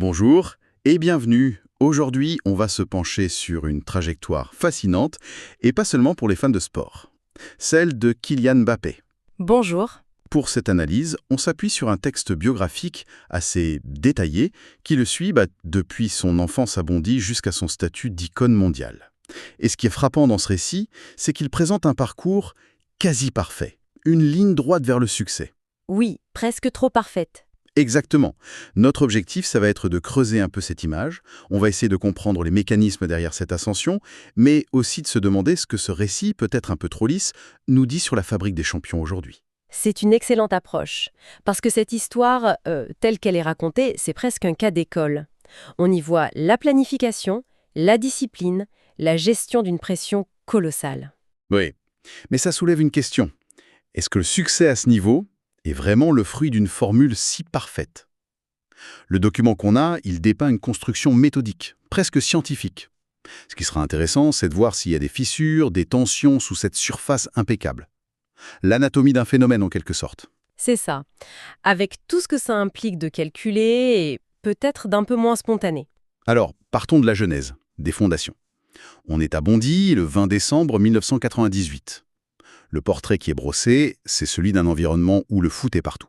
Bonjour et bienvenue. Aujourd'hui, on va se pencher sur une trajectoire fascinante, et pas seulement pour les fans de sport, celle de Kylian Mbappé. Bonjour. Pour cette analyse, on s'appuie sur un texte biographique assez détaillé qui le suit depuis son enfance à Bondy jusqu'à son statut d'icône mondiale. Et ce qui est frappant dans ce récit, c'est qu'il présente un parcours quasi parfait, une ligne droite vers le succès. Oui, presque trop parfaite. Exactement. Notre objectif, ça va être de creuser un peu cette image. On va essayer de comprendre les mécanismes derrière cette ascension, mais aussi de se demander ce que ce récit, peut-être un peu trop lisse, nous dit sur la fabrique des champions aujourd'hui. C'est une excellente approche, parce que cette histoire, telle qu'elle est racontée, c'est presque un cas d'école. On y voit la planification, la discipline, la gestion d'une pression colossale. Oui, mais ça soulève une question. Est-ce que le succès à ce niveau est vraiment le fruit d'une formule si parfaite? Le document qu'on a, il dépeint une construction méthodique, presque scientifique. Ce qui sera intéressant, c'est de voir s'il y a des fissures, des tensions sous cette surface impeccable. L'anatomie d'un phénomène en quelque sorte. C'est ça, avec tout ce que ça implique de calculer et peut-être d'un peu moins spontané. Alors, partons de la genèse, des fondations. On est à Bondy, le 20 décembre 1998. Le portrait qui est brossé, c'est celui d'un environnement où le foot est partout.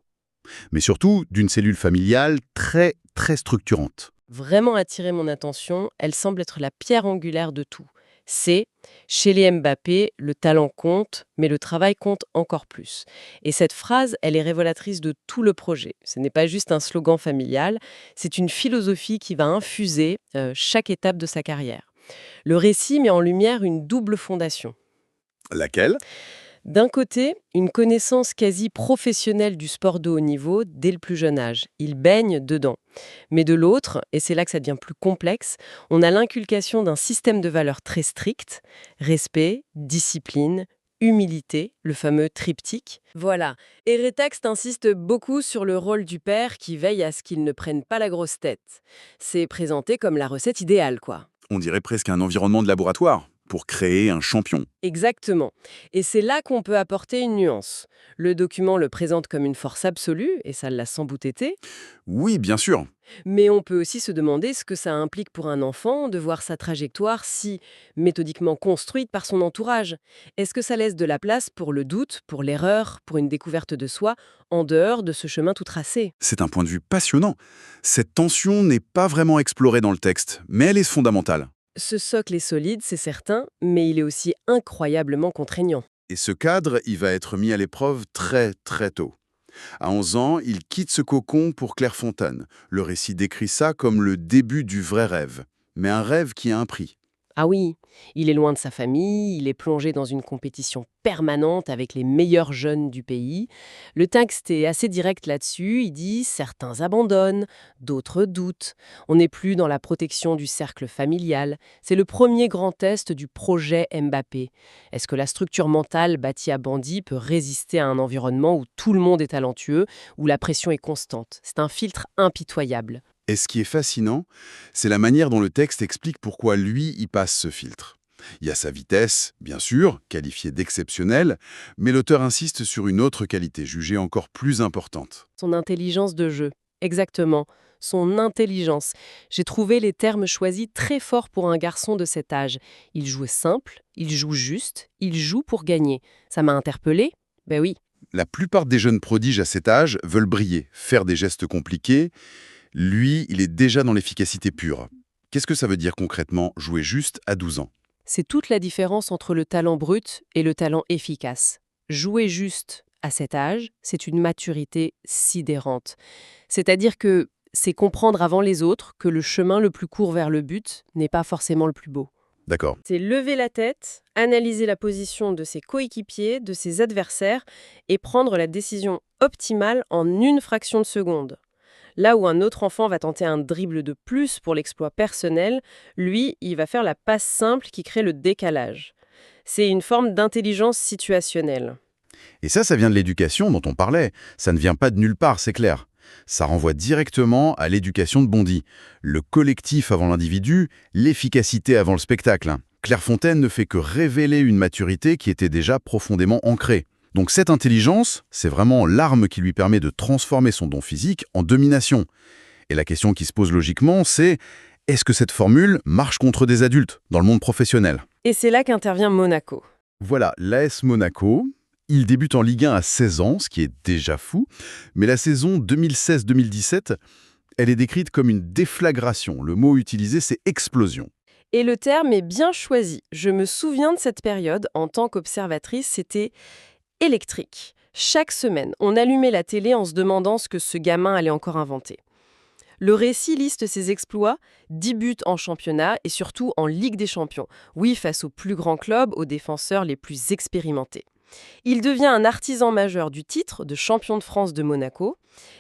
Mais surtout, d'une cellule familiale très, très structurante. Vraiment attiré mon attention, elle semble être la pierre angulaire de tout. C'est, chez les Mbappé, le talent compte, mais le travail compte encore plus. Et cette phrase, elle est révélatrice de tout le projet. Ce n'est pas juste un slogan familial, c'est une philosophie qui va infuser chaque étape de sa carrière. Le récit met en lumière une double fondation. Laquelle? D'un côté, une connaissance quasi professionnelle du sport de haut niveau dès le plus jeune âge. Il baigne dedans. Mais de l'autre, et c'est là que ça devient plus complexe, on a l'inculcation d'un système de valeurs très strict, respect, discipline, humilité, le fameux triptyque. Voilà. Et Rétext insiste beaucoup sur le rôle du père qui veille à ce qu'il ne prenne pas la grosse tête. C'est présenté comme la recette idéale, quoi. On dirait presque un environnement de laboratoire, pour créer un champion. Exactement. Et c'est là qu'on peut apporter une nuance. Le document le présente comme une force absolue, et ça l'a sans doute été, Oui, bien sûr. mais on peut aussi se demander ce que ça implique pour un enfant de voir sa trajectoire si méthodiquement construite par son entourage. Est-ce que ça laisse de la place pour le doute, pour l'erreur, pour une découverte de soi, en dehors de ce chemin tout tracé? C'est un point de vue passionnant. Cette tension n'est pas vraiment explorée dans le texte, mais elle est fondamentale. Ce socle est solide, c'est certain, mais il est aussi incroyablement contraignant. Et ce cadre, il va être mis à l'épreuve très très tôt. À 11 ans, il quitte ce cocon pour Clairefontaine. Le récit décrit ça comme le début du vrai rêve, mais un rêve qui a un prix. Ah oui, il est loin de sa famille, il est plongé dans une compétition permanente avec les meilleurs jeunes du pays. Le texte est assez direct là-dessus, il dit certains abandonnent, d'autres doutent. On n'est plus dans la protection du cercle familial. C'est le premier grand test du projet Mbappé. Est-ce que la structure mentale bâtie à Bondy peut résister à un environnement où tout le monde est talentueux, où la pression est constante? C'est un filtre impitoyable. Et ce qui est fascinant, c'est la manière dont le texte explique pourquoi lui y passe ce filtre. Il y a sa vitesse, bien sûr, qualifiée d'exceptionnelle, mais l'auteur insiste sur une autre qualité jugée encore plus importante. Son intelligence de jeu. Exactement. Son intelligence. J'ai trouvé les termes choisis très forts pour un garçon de cet âge. Il joue simple, il joue juste, il joue pour gagner. Ça m'a interpellée? Ben oui. La plupart des jeunes prodiges à cet âge veulent briller, faire des gestes compliqués. Lui, il est déjà dans l'efficacité pure. Qu'est-ce que ça veut dire concrètement, jouer juste à 12 ans? C'est toute la différence entre le talent brut et le talent efficace. Jouer juste à cet âge, c'est une maturité sidérante. C'est-à-dire que c'est comprendre avant les autres que le chemin le plus court vers le but n'est pas forcément le plus beau. D'accord. C'est lever la tête, analyser la position de ses coéquipiers, de ses adversaires et prendre la décision optimale en une fraction de seconde. Là où un autre enfant va tenter un dribble de plus pour l'exploit personnel, lui, il va faire la passe simple qui crée le décalage. C'est une forme d'intelligence situationnelle. Et ça vient de l'éducation dont on parlait. Ça ne vient pas de nulle part, c'est clair. Ça renvoie directement à l'éducation de Bondy. Le collectif avant l'individu, l'efficacité avant le spectacle. Clairefontaine ne fait que révéler une maturité qui était déjà profondément ancrée. Donc cette intelligence, c'est vraiment l'arme qui lui permet de transformer son don physique en domination. Et la question qui se pose logiquement, c'est est-ce que cette formule marche contre des adultes dans le monde professionnel? Et c'est là qu'intervient Monaco. Voilà, l'AS Monaco, il débute en Ligue 1 à 16 ans, ce qui est déjà fou, mais la saison 2016-2017, elle est décrite comme une déflagration. Le mot utilisé, c'est explosion. Et le terme est bien choisi. Je me souviens de cette période, en tant qu'observatrice, c'était électrique. Chaque semaine, on allumait la télé en se demandant ce que ce gamin allait encore inventer. Le récit liste ses exploits, 10 buts en championnat et surtout en Ligue des Champions. Oui, face aux plus grands clubs, aux défenseurs les plus expérimentés. Il devient un artisan majeur du titre de champion de France de Monaco.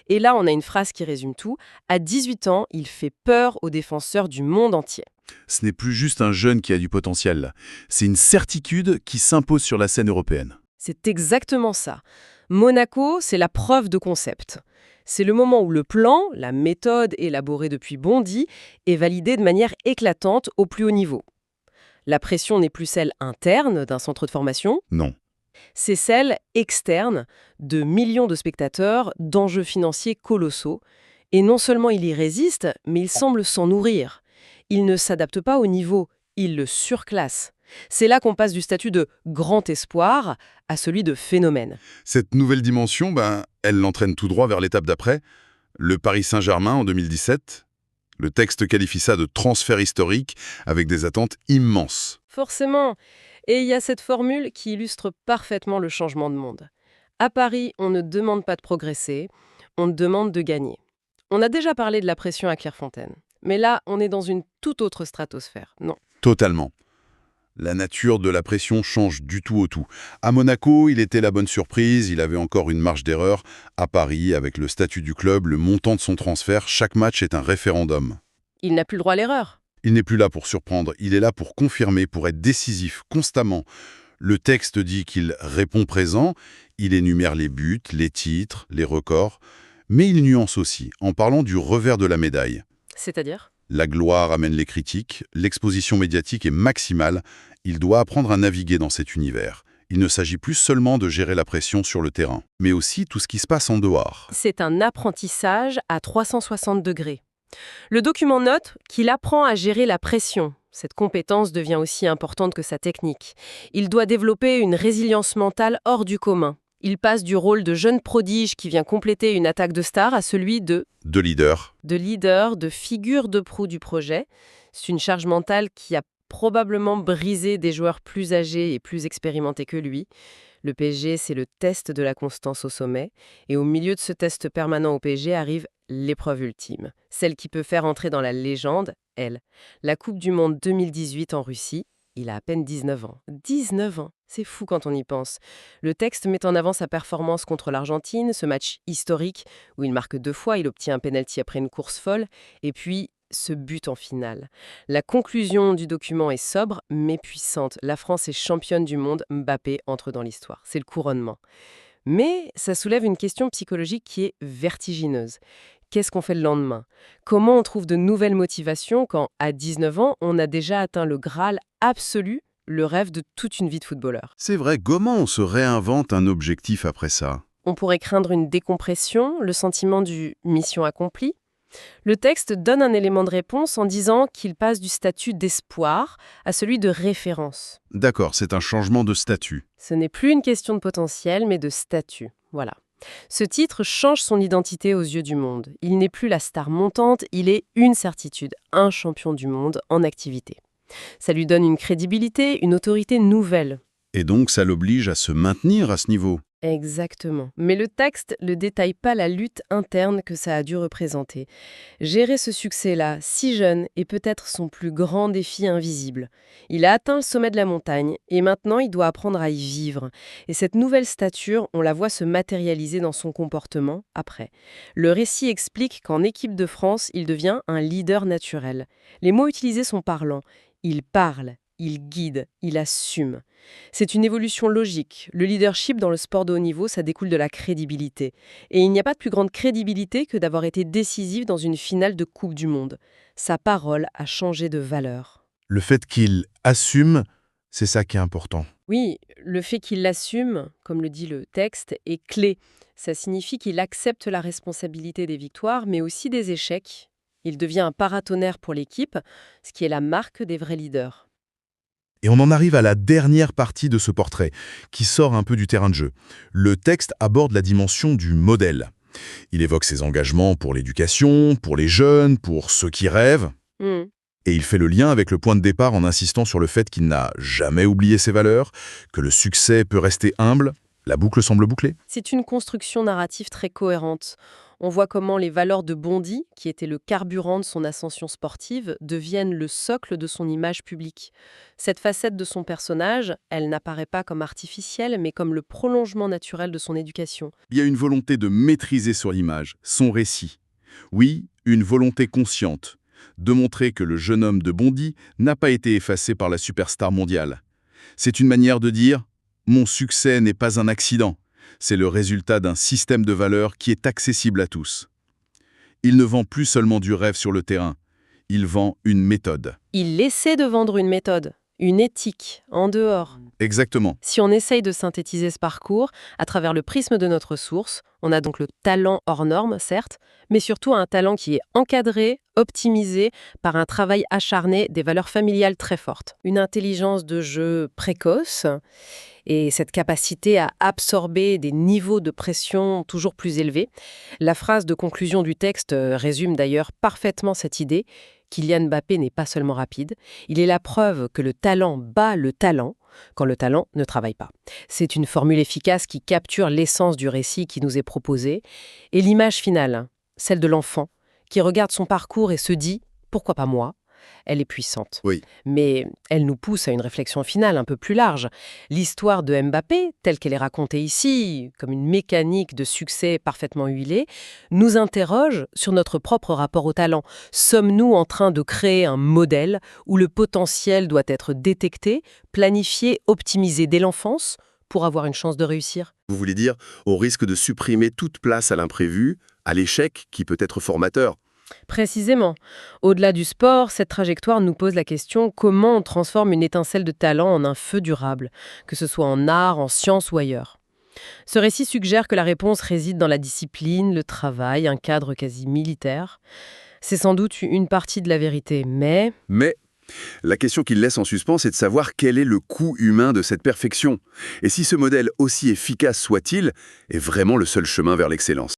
Et là, on a une phrase qui résume tout. À 18 ans, il fait peur aux défenseurs du monde entier. Ce n'est plus juste un jeune qui a du potentiel, là. C'est une certitude qui s'impose sur la scène européenne. C'est exactement ça. Monaco, c'est la preuve de concept. C'est le moment où le plan, la méthode élaborée depuis Bondy, est validée de manière éclatante au plus haut niveau. La pression n'est plus celle interne d'un centre de formation, Non. c'est celle externe de millions de spectateurs, d'enjeux financiers colossaux. Et non seulement il y résiste, mais il semble s'en nourrir. Il ne s'adapte pas au niveau, il le surclasse. C'est là qu'on passe du statut de grand espoir à celui de phénomène. Cette nouvelle dimension, elle l'entraîne tout droit vers l'étape d'après, le Paris Saint-Germain en 2017. Le texte qualifie ça de transfert historique avec des attentes immenses. Forcément. Et il y a cette formule qui illustre parfaitement le changement de monde. À Paris, on ne demande pas de progresser, on demande de gagner. On a déjà parlé de la pression à Clairefontaine. Mais là, on est dans une toute autre stratosphère. Non. Totalement. La nature de la pression change du tout au tout. À Monaco, il était la bonne surprise, il avait encore une marge d'erreur. À Paris, avec le statut du club, le montant de son transfert, chaque match est un référendum. Il n'a plus le droit à l'erreur. Il n'est plus là pour surprendre, il est là pour confirmer, pour être décisif, constamment. Le texte dit qu'il répond présent, il énumère les buts, les titres, les records, mais il nuance aussi, en parlant du revers de la médaille. C'est-à-dire ? La gloire amène les critiques, l'exposition médiatique est maximale, il doit apprendre à naviguer dans cet univers. Il ne s'agit plus seulement de gérer la pression sur le terrain, mais aussi tout ce qui se passe en dehors. C'est un apprentissage à 360 degrés. Le document note qu'il apprend à gérer la pression. Cette compétence devient aussi importante que sa technique. Il doit développer une résilience mentale hors du commun. Il passe du rôle de jeune prodige qui vient compléter une attaque de star à celui de leader. De leader, de figure de proue du projet. C'est une charge mentale qui a probablement brisé des joueurs plus âgés et plus expérimentés que lui. Le PSG, c'est le test de la constance au sommet. Et au milieu de ce test permanent au PSG arrive l'épreuve ultime. Celle qui peut faire entrer dans la légende, elle. La Coupe du Monde 2018 en Russie. Il a à peine 19 ans. 19 ans, c'est fou quand on y pense. Le texte met en avant sa performance contre l'Argentine, ce match historique où il marque 2 fois, il obtient un pénalty après une course folle, et puis ce but en finale. La conclusion du document est sobre, mais puissante. La France est championne du monde, Mbappé entre dans l'histoire. C'est le couronnement. Mais ça soulève une question psychologique qui est vertigineuse. Qu'est-ce qu'on fait le lendemain? Comment on trouve de nouvelles motivations quand, à 19 ans, on a déjà atteint le Graal absolu, le rêve de toute une vie de footballeur? C'est vrai, comment on se réinvente un objectif après ça? On pourrait craindre une décompression, le sentiment du mission accomplie. Le texte donne un élément de réponse en disant qu'il passe du statut d'espoir à celui de référence. D'accord, c'est un changement de statut. Ce n'est plus une question de potentiel, mais de statut. Voilà. Ce titre change son identité aux yeux du monde. Il n'est plus la star montante, il est une certitude, un champion du monde en activité. Ça lui donne une crédibilité, une autorité nouvelle. Et donc ça l'oblige à se maintenir à ce niveau. Exactement. Mais le texte ne détaille pas la lutte interne que ça a dû représenter. Gérer ce succès-là, si jeune, est peut-être son plus grand défi invisible. Il a atteint le sommet de la montagne et maintenant il doit apprendre à y vivre. Et cette nouvelle stature, on la voit se matérialiser dans son comportement après. Le récit explique qu'en équipe de France, il devient un leader naturel. Les mots utilisés sont parlants. Il parle. Il guide, il assume. C'est une évolution logique. Le leadership dans le sport de haut niveau, ça découle de la crédibilité. Et il n'y a pas de plus grande crédibilité que d'avoir été décisif dans une finale de Coupe du Monde. Sa parole a changé de valeur. Le fait qu'il assume, C'est ça qui est important. Oui, le fait qu'il l'assume, comme le dit le texte, est clé. Ça signifie qu'il accepte la responsabilité des victoires, mais aussi des échecs. Il devient un paratonnerre pour l'équipe, ce qui est la marque des vrais leaders. Et on en arrive à la dernière partie de ce portrait, qui sort un peu du terrain de jeu. Le texte aborde la dimension du modèle. Il évoque ses engagements pour l'éducation, pour les jeunes, pour ceux qui rêvent. Hmm. Et il fait le lien avec le point de départ en insistant sur le fait qu'il n'a jamais oublié ses valeurs, que le succès peut rester humble. La boucle semble bouclée. C'est une construction narrative très cohérente. On voit comment les valeurs de Bondy, qui étaient le carburant de son ascension sportive, deviennent le socle de son image publique. Cette facette de son personnage, elle n'apparaît pas comme artificielle, mais comme le prolongement naturel de son éducation. Il y a une volonté de maîtriser sur l'image, son récit. Oui, une volonté consciente, de montrer que le jeune homme de Bondy n'a pas été effacé par la superstar mondiale. C'est une manière de dire « mon succès n'est pas un accident ». C'est le résultat d'un système de valeurs qui est accessible à tous. Il ne vend plus seulement du rêve sur le terrain, il vend une méthode. Il essaie de vendre une méthode, une éthique, en dehors. Exactement. Si on essaye de synthétiser ce parcours à travers le prisme de notre source, on a donc le talent hors norme, certes, mais surtout un talent qui est encadré, optimisé par un travail acharné, des valeurs familiales très fortes. Une intelligence de jeu précoce et cette capacité à absorber des niveaux de pression toujours plus élevés. La phrase de conclusion du texte résume d'ailleurs parfaitement cette idée. Kylian Mbappé n'est pas seulement rapide, il est la preuve que le talent bat le talent quand le talent ne travaille pas. C'est une formule efficace qui capture l'essence du récit qui nous est proposé. Et l'image finale, celle de l'enfant, qui regarde son parcours et se dit « pourquoi pas moi ?» Elle est puissante. Oui. Mais elle nous pousse à une réflexion finale un peu plus large. L'histoire de Mbappé, telle qu'elle est racontée ici, comme une mécanique de succès parfaitement huilée, nous interroge sur notre propre rapport au talent. Sommes-nous en train de créer un modèle où le potentiel doit être détecté, planifié, optimisé dès l'enfance pour avoir une chance de réussir ? Vous voulez dire, au risque de supprimer toute place à l'imprévu, à l'échec qui peut être formateur. Précisément. Au-delà du sport, cette trajectoire nous pose la question comment on transforme une étincelle de talent en un feu durable, que ce soit en art, en sciences ou ailleurs. Ce récit suggère que la réponse réside dans la discipline, le travail, un cadre quasi militaire. C'est sans doute une partie de la vérité, mais Mais la question qu'il laisse en suspens, c'est de savoir quel est le coût humain de cette perfection. Et si ce modèle, aussi efficace soit-il, est vraiment le seul chemin vers l'excellence.